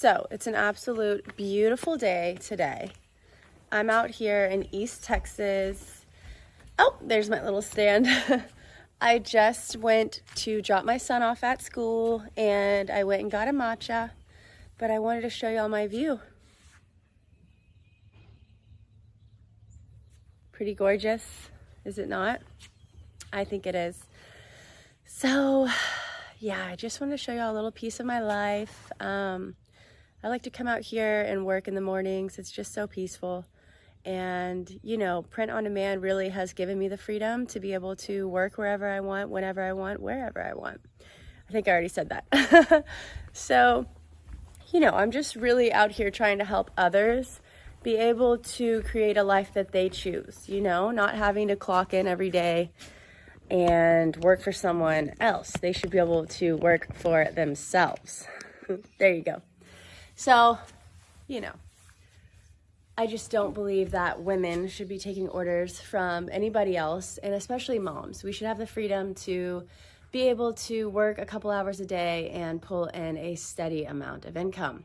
So it's an absolute beautiful day today. I'm out here in East Texas. Oh, there's my little stand. I just went to drop my son off at school and I went and got a matcha, but I wanted to show y'all my view. Pretty gorgeous, is it not? I think it is. So yeah, I just want to show y'all a little piece of my life. I like to come out here and work in the mornings. It's just so peaceful. And, you know, print on demand really has given me the freedom to be able to work wherever I want, whenever I want, wherever I want. I think I already said that. So, you know, I'm just really out here trying to help others be able to create a life that they choose, you know, not having to clock in every day and work for someone else. They should be able to work for themselves. There you go. So, you know, I just don't believe that women should be taking orders from anybody else, and especially moms. We should have the freedom to be able to work a couple hours a day and pull in a steady amount of income.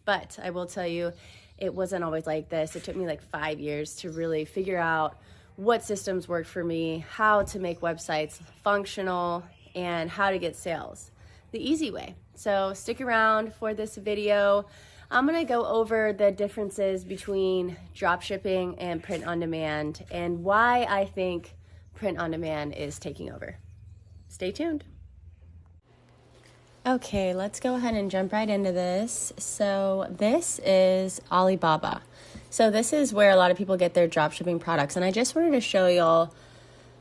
But I will tell you, it wasn't always like this. It took me like 5 years to really figure out what systems worked for me, how to make websites functional, and how to get sales the easy way. So stick around for this video. I'm gonna go over the differences between dropshipping and print on demand and why I think print on demand is taking over. Stay tuned. Okay, let's go ahead and jump right into this. So this is Alibaba. So this is where a lot of people get their dropshipping products. And I just wanted to show y'all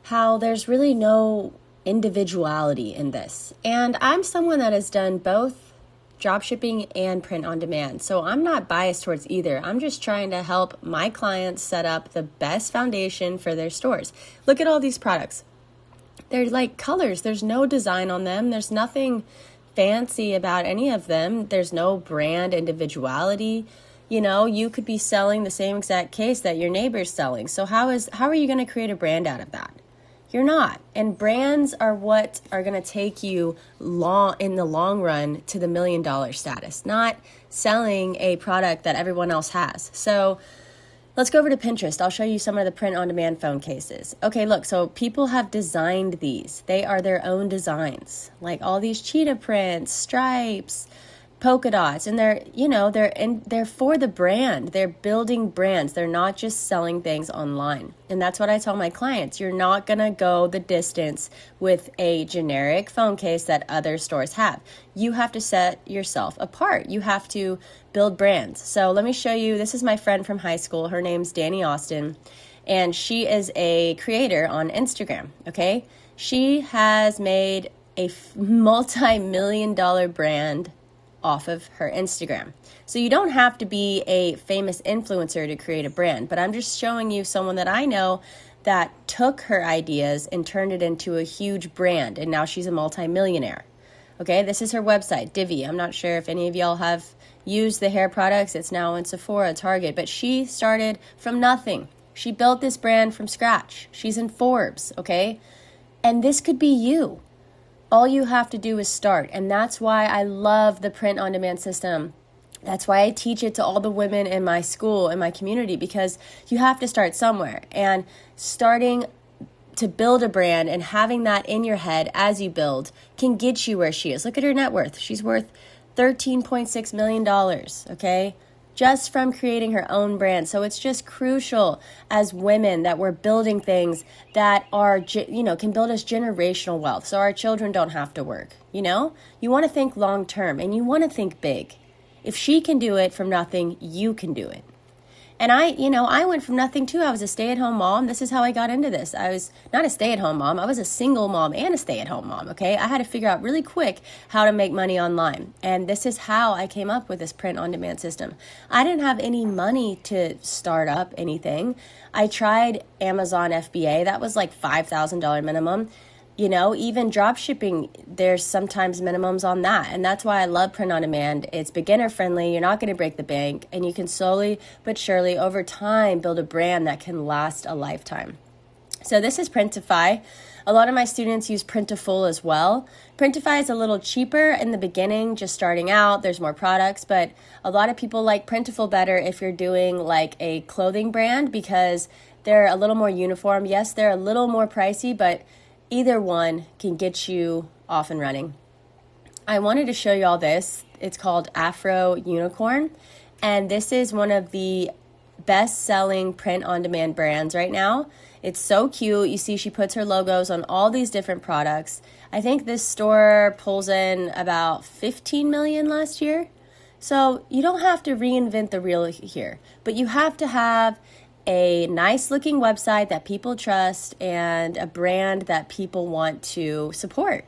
how there's really no individuality in this. And I'm someone that has done both dropshipping and print on demand. So I'm not biased towards either. I'm just trying to help my clients set up the best foundation for their stores. Look at all these products. They're like colors. There's no design on them. There's nothing fancy about any of them. There's no brand individuality. You know, you could be selling the same exact case that your neighbor's selling. So how are you going to create a brand out of that? You're not. And brands are what are going to take you in the long run to the $1 million status, not selling a product that everyone else has. So let's go over to Pinterest. I'll show you some of the print on demand phone cases. Okay, look, so people have designed these. They are their own designs, like all these cheetah prints, stripes, polka dots, and they're for the brand. They're building brands. They're not just selling things online. And that's what I tell my clients. You're not going to go the distance with a generic phone case that other stores have. You have to set yourself apart. You have to build brands. So let me show you. This is my friend from high school. Her name's Danny Austin, and she is a creator on Instagram, okay? She has made a multi-million-dollar brand off of her Instagram. So you don't have to be a famous influencer to create a brand, but I'm just showing you someone that I know that took her ideas and turned it into a huge brand, and now she's a multi-millionaire. Okay, this is her website, Divi. I'm not sure if any of y'all have used the hair products. It's now in Sephora, Target, but she started from nothing. She built this brand from scratch. She's in Forbes, okay? And this could be you. All you have to do is start. And that's why I love the print on demand system. That's why I teach it to all the women in my school, in my community, because you have to start somewhere. And starting to build a brand and having that in your head as you build can get you where she is. Look at her net worth. She's worth $13.6 million, okay? Just from creating her own brand. So it's just crucial as women that we're building things that are, can build us generational wealth. So our children don't have to work, you know? You want to think long term and you want to think big. If she can do it from nothing, you can do it. And I went from nothing too. I was a stay-at-home mom. This is how I got into this. I was not a stay-at-home mom. I was a single mom and a stay-at-home mom, okay? I had to figure out really quick how to make money online. And this is how I came up with this print-on-demand system. I didn't have any money to start up anything. I tried Amazon FBA. That was like $5,000 minimum. You know, even drop shipping, there's sometimes minimums on that. And that's why I love print on demand. It's beginner friendly. You're not going to break the bank. And you can slowly but surely over time build a brand that can last a lifetime. So this is Printify. A lot of my students use Printify as well. Printify is a little cheaper in the beginning, just starting out. There's more products, but a lot of people like Printify better if you're doing like a clothing brand because they're a little more uniform. Yes, they're a little more pricey, but either one can get you off and running. I wanted to show you all this. It's called Afro Unicorn, and this is one of the best-selling print-on-demand brands right now. It's so cute. You see she puts her logos on all these different products. I think this store pulls in about 15 million last year. So you don't have to reinvent the wheel here, but you have to have a nice-looking website that people trust and a brand that people want to support.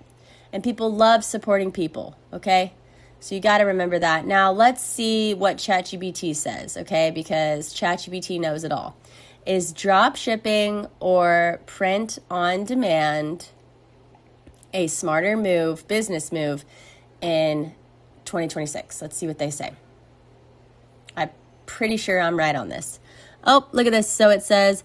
And people love supporting people, okay? So you got to remember that. Now let's see what ChatGPT says, okay? Because ChatGPT knows it all. Is drop shipping or print on demand a smarter move, business move in 2026? Let's see what they say. I'm pretty sure I'm right on this. Oh, look at this. So it says,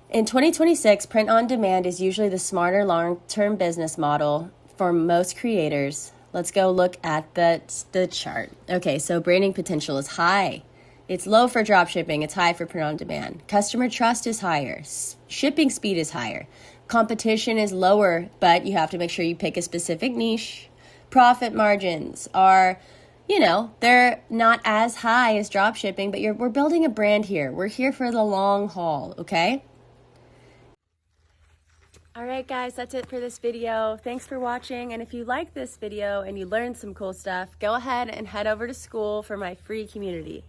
in 2026, print on demand is usually the smarter long-term business model for most creators. Let's go look at the chart. Okay, so branding potential is high. It's low for drop shipping. It's high for print on demand. Customer trust is higher. Shipping speed is higher. Competition is lower, but you have to make sure you pick a specific niche. Profit margins are, they're not as high as drop shipping, but we're building a brand here. We're here for the long haul, okay? All right, guys, that's it for this video. Thanks for watching. And if you like this video and you learned some cool stuff, go ahead and head over to school for my free community.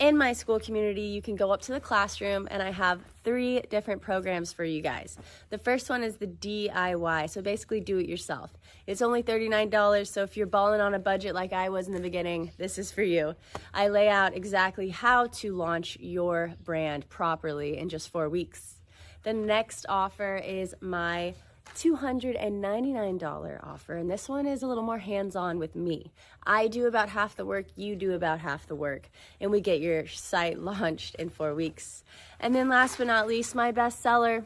In my school community, you can go up to the classroom and I have 3 different programs for you guys. The first one is the DIY, so basically do it yourself. It's only $39, so if you're balling on a budget like I was in the beginning, this is for you. I lay out exactly how to launch your brand properly in just 4 weeks. The next offer is my $299 offer, and this one is a little more hands-on with me. I do about half the work, you do about half the work, and we get your site launched in 4 weeks. And then last but not least, my bestseller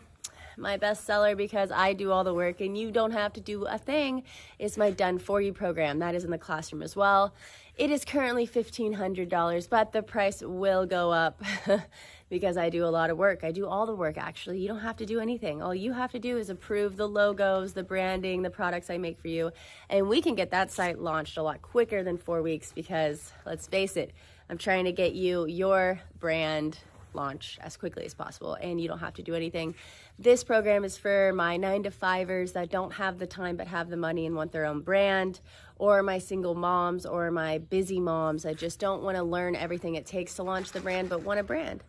because I do all the work and you don't have to do a thing, is my Done For You program. That is in the classroom as well. It is currently $1,500, but the price will go up because I do a lot of work. I do all the work, actually. You don't have to do anything. All you have to do is approve the logos, the branding, the products I make for you, and we can get that site launched a lot quicker than 4 weeks because, let's face it, I'm trying to get you your brand launch as quickly as possible, and you don't have to do anything. This program is for my 9-to-5ers that don't have the time but have the money and want their own brand, or my single moms or my busy moms that just don't want to learn everything it takes to launch the brand but want a brand.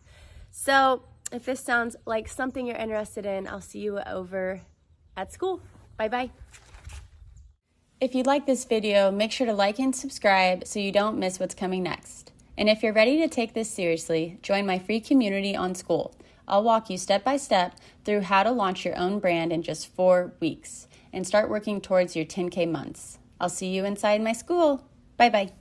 So if this sounds like something you're interested in, I'll see you over at school. Bye-bye. If you like this video, make sure to like and subscribe so you don't miss what's coming next. And if you're ready to take this seriously, join my free community on School. I'll walk you step by step through how to launch your own brand in just 4 weeks and start working towards your 10K months. I'll see you inside my school. Bye-bye.